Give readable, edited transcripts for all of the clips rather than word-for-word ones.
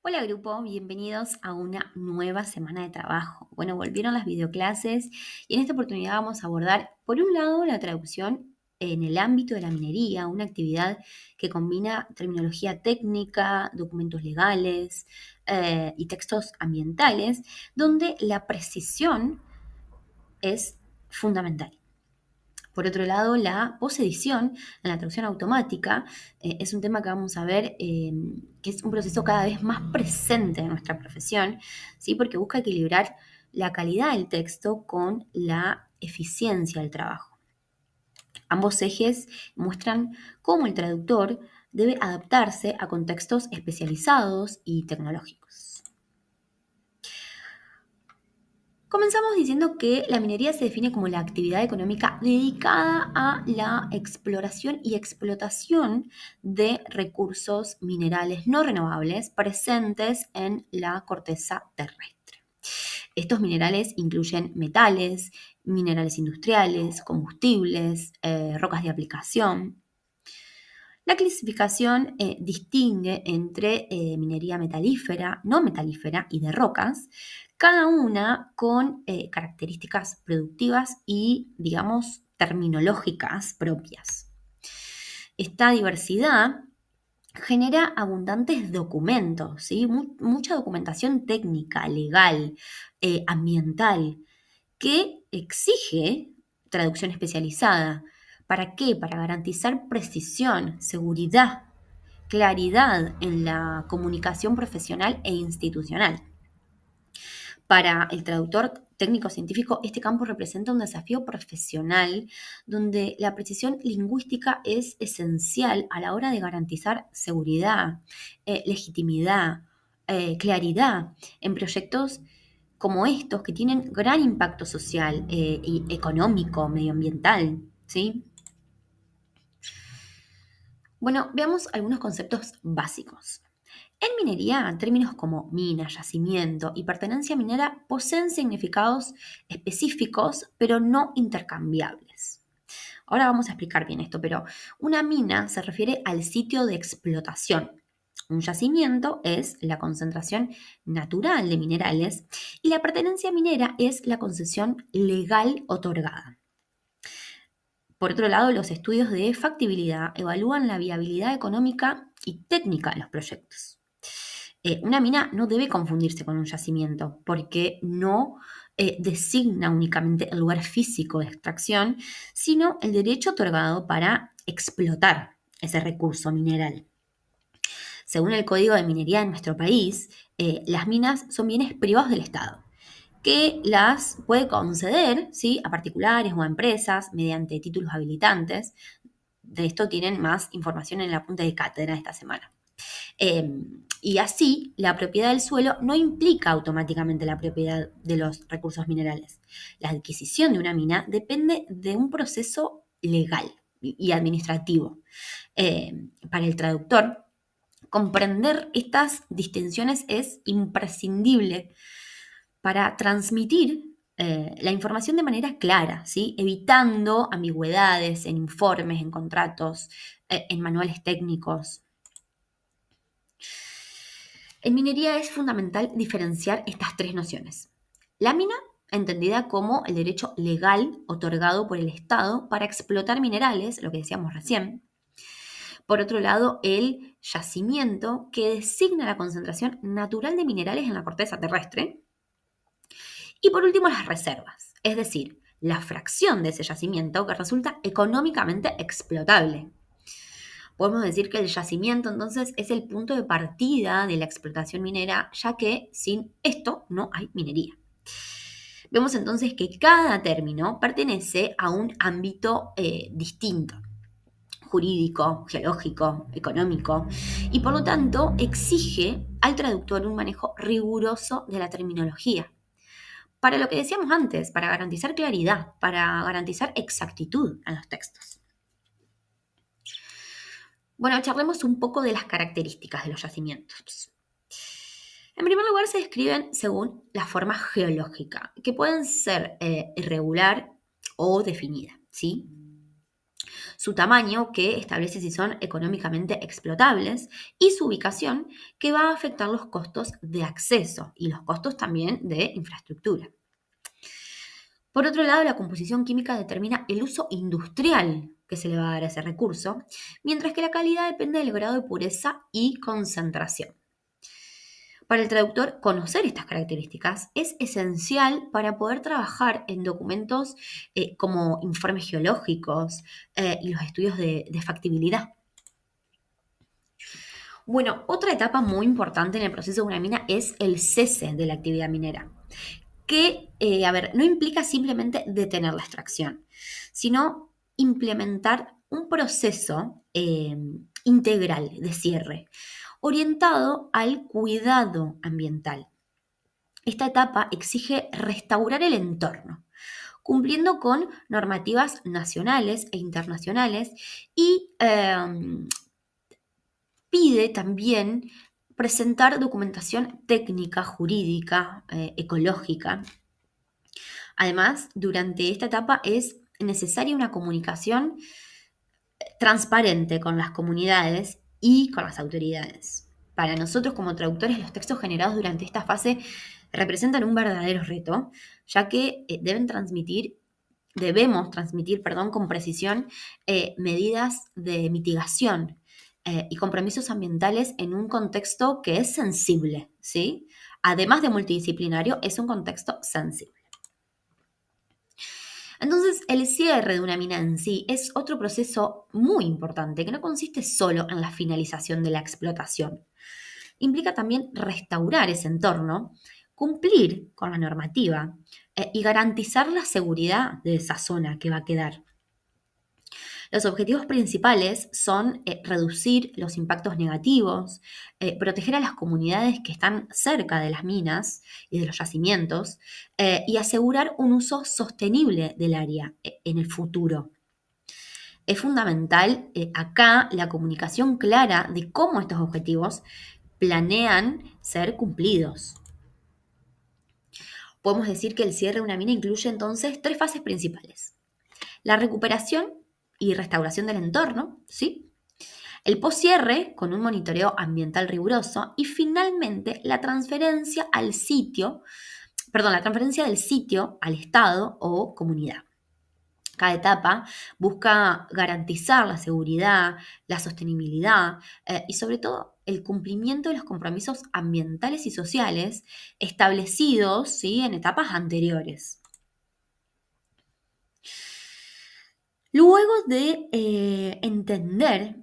Hola grupo, bienvenidos a una nueva semana de trabajo. Bueno, volvieron las videoclases y en esta oportunidad vamos a abordar, por un lado, la traducción en el ámbito de la minería, una actividad que combina terminología técnica, documentos legales y textos ambientales, donde la precisión es fundamental. Por otro lado, la posedición en la traducción automática es un tema que vamos a ver que es un proceso cada vez más presente en nuestra profesión, ¿sí? Porque busca equilibrar la calidad del texto con la eficiencia del trabajo. Ambos ejes muestran cómo el traductor debe adaptarse a contextos especializados y tecnológicos. Comenzamos diciendo que la minería se define como la actividad económica dedicada a la exploración y explotación de recursos minerales no renovables presentes en la corteza terrestre. Estos minerales incluyen metales, minerales industriales, combustibles, rocas de aplicación. La clasificación distingue entre minería metalífera, no metalífera y de rocas, cada una con características productivas y, digamos, terminológicas propias. Esta diversidad genera abundantes documentos, ¿sí? Mucha documentación técnica, legal, ambiental, que exige traducción especializada. ¿Para qué? Para garantizar precisión, seguridad, claridad en la comunicación profesional e institucional. Para el traductor técnico-científico, este campo representa un desafío profesional donde la precisión lingüística es esencial a la hora de garantizar seguridad, legitimidad, claridad en proyectos como estos que tienen gran impacto social y económico, medioambiental, ¿sí? Bueno, veamos algunos conceptos básicos. En minería, términos como mina, yacimiento y pertenencia minera poseen significados específicos, pero no intercambiables. Ahora vamos a explicar bien esto, pero una mina se refiere al sitio de explotación. Un yacimiento es la concentración natural de minerales y la pertenencia minera es la concesión legal otorgada. Por otro lado, los estudios de factibilidad evalúan la viabilidad económica y técnica de los proyectos. Una mina no debe confundirse con un yacimiento porque no designa únicamente el lugar físico de extracción, sino el derecho otorgado para explotar ese recurso mineral. Según el Código de Minería de nuestro país, las minas son bienes privados del Estado que las puede conceder, ¿sí?, a particulares o a empresas mediante títulos habilitantes. De esto tienen más información en la punta de cátedra esta semana. Y así, la propiedad del suelo no implica automáticamente la propiedad de los recursos minerales. La adquisición de una mina depende de un proceso legal y administrativo. Para el traductor, comprender estas distinciones es imprescindible para transmitir la información de manera clara, ¿sí? Evitando ambigüedades en informes, en contratos, en manuales técnicos. En minería es fundamental diferenciar estas tres nociones. La mina, entendida como el derecho legal otorgado por el Estado para explotar minerales, lo que decíamos recién. Por otro lado, el yacimiento, que designa la concentración natural de minerales en la corteza terrestre. Y por último, las reservas, es decir, la fracción de ese yacimiento que resulta económicamente explotable. Podemos decir que el yacimiento entonces es el punto de partida de la explotación minera, ya que sin esto no hay minería. Vemos entonces que cada término pertenece a un ámbito distinto, jurídico, geológico, económico, y por lo tanto exige al traductor un manejo riguroso de la terminología. Para lo que decíamos antes, para garantizar claridad, para garantizar exactitud en los textos. Bueno, charlemos un poco de las características de los yacimientos. En primer lugar, se describen según la forma geológica, que pueden ser irregular o definida, ¿sí? su tamaño, que establece si son económicamente explotables, y su ubicación, que va a afectar los costos de acceso y los costos también de infraestructura. Por otro lado, la composición química determina el uso industrial que se le va a dar a ese recurso, mientras que la calidad depende del grado de pureza y concentración. Para el traductor, conocer estas características es esencial para poder trabajar en documentos como informes geológicos y los estudios de factibilidad. Bueno, otra etapa muy importante en el proceso de una mina es el cese de la actividad minera, que, no implica simplemente detener la extracción, sino implementar un proceso integral de cierre, orientado al cuidado ambiental. Esta etapa exige restaurar el entorno, cumpliendo con normativas nacionales e internacionales y pide también presentar documentación técnica, jurídica, ecológica. Además, durante esta etapa es necesaria una comunicación transparente con las comunidades y con las autoridades. Para nosotros como traductores, los textos generados durante esta fase representan un verdadero reto, ya que debemos transmitir, con precisión medidas de mitigación y compromisos ambientales en un contexto que es sensible, ¿sí? Además de multidisciplinario, es un contexto sensible. Entonces, el cierre de una mina en sí es otro proceso muy importante que no consiste solo en la finalización de la explotación. Implica también restaurar ese entorno, cumplir con la normativa y garantizar la seguridad de esa zona que va a quedar. Los objetivos principales son reducir los impactos negativos, proteger a las comunidades que están cerca de las minas y de los yacimientos y asegurar un uso sostenible del área en el futuro. Es fundamental acá la comunicación clara de cómo estos objetivos planean ser cumplidos. Podemos decir que el cierre de una mina incluye entonces 3 fases principales: la recuperación y restauración del entorno, ¿sí? El poscierre con un monitoreo ambiental riguroso y finalmente la transferencia del sitio al Estado o comunidad. Cada etapa busca garantizar la seguridad, la sostenibilidad y sobre todo el cumplimiento de los compromisos ambientales y sociales establecidos, ¿sí?, en etapas anteriores. Luego de entender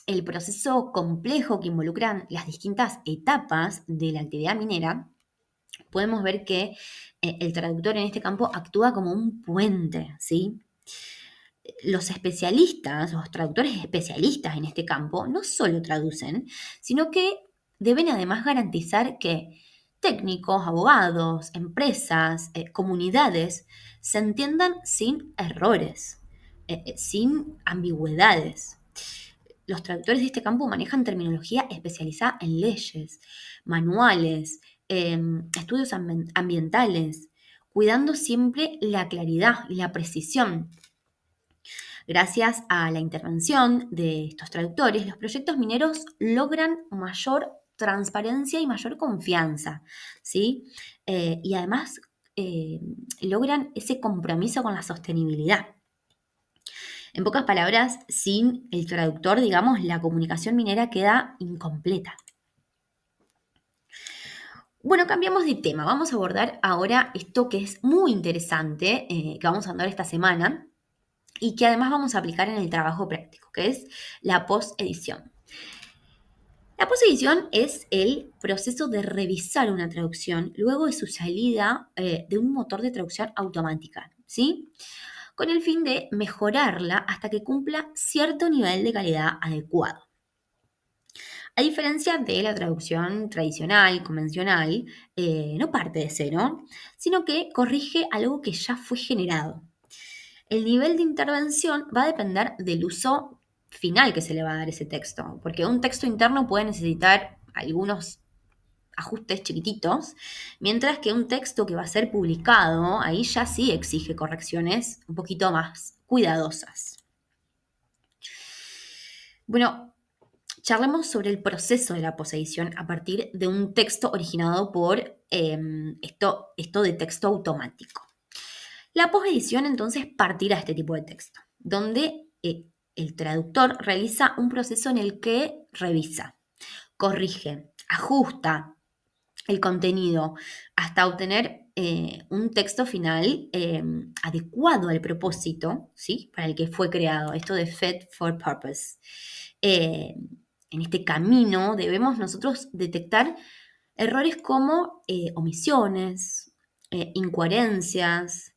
el proceso complejo que involucran las distintas etapas de la actividad minera, podemos ver que el traductor en este campo actúa como un puente, ¿sí? Los traductores especialistas en este campo, no solo traducen, sino que deben además garantizar que técnicos, abogados, empresas, comunidades se entiendan sin errores, sin ambigüedades. Los traductores de este campo manejan terminología especializada en leyes, manuales, estudios ambientales, cuidando siempre la claridad y la precisión. Gracias a la intervención de estos traductores, los proyectos mineros logran mayor transparencia y mayor confianza, ¿sí? Y además logran ese compromiso con la sostenibilidad. En pocas palabras, sin el traductor, la comunicación minera queda incompleta. Bueno, cambiamos de tema. Vamos a abordar ahora esto que es muy interesante, que vamos a andar esta semana, y que además vamos a aplicar en el trabajo práctico, que es la postedición. La postedición es el proceso de revisar una traducción luego de su salida de un motor de traducción automática, ¿sí? Con el fin de mejorarla hasta que cumpla cierto nivel de calidad adecuado. A diferencia de la traducción tradicional, convencional, no parte de cero, sino que corrige algo que ya fue generado. El nivel de intervención va a depender del uso final que se le va a dar a ese texto, porque un texto interno puede necesitar algunos ajustes chiquititos, mientras que un texto que va a ser publicado, ahí ya sí exige correcciones un poquito más cuidadosas. Bueno, charlemos sobre el proceso de la posedición a partir de un texto originado por esto de texto automático. La posedición entonces partirá de este tipo de texto, donde el traductor realiza un proceso en el que revisa, corrige, ajusta el contenido hasta obtener un texto final adecuado al propósito, ¿sí? Para el que fue creado, esto de fit for purpose. Eh, en este camino debemos nosotros detectar errores como omisiones, incoherencias,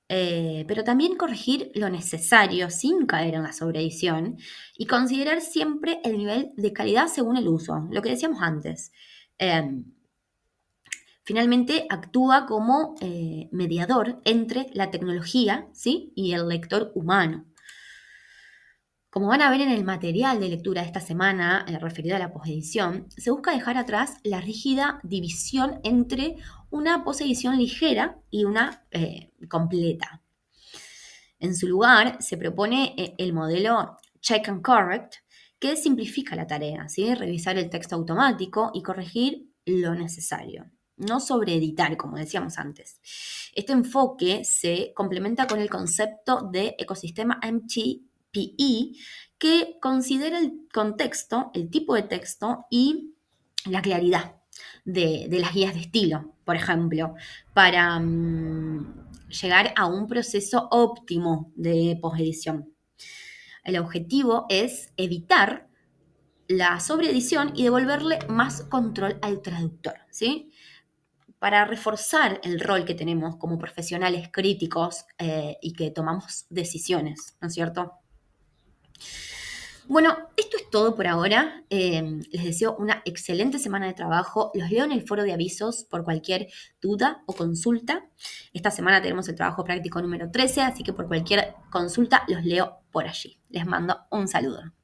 pero también corregir lo necesario sin caer en la sobreedición y considerar siempre el nivel de calidad según el uso, lo que decíamos antes. Eh, Finalmente actúa como mediador entre la tecnología, ¿sí? Y el lector humano. Como van a ver en el material de lectura de esta semana, referido a la posedición, se busca dejar atrás la rígida división entre una posedición ligera y una completa. En su lugar, se propone el modelo Check and Correct, que simplifica la tarea, ¿sí? Revisar el texto automático y corregir lo necesario, no sobreeditar, como decíamos antes. Este enfoque se complementa con el concepto de ecosistema MTPE, que considera el contexto, el tipo de texto y la claridad de las guías de estilo, por ejemplo, para llegar a un proceso óptimo de posedición. El objetivo es evitar la sobreedición y devolverle más control al traductor, ¿sí? Para reforzar el rol que tenemos como profesionales críticos y que tomamos decisiones, ¿no es cierto? Bueno, esto es todo por ahora. Les deseo una excelente semana de trabajo. Los leo en el foro de avisos por cualquier duda o consulta. Esta semana tenemos el trabajo práctico número 13, así que por cualquier consulta los leo por allí. Les mando un saludo.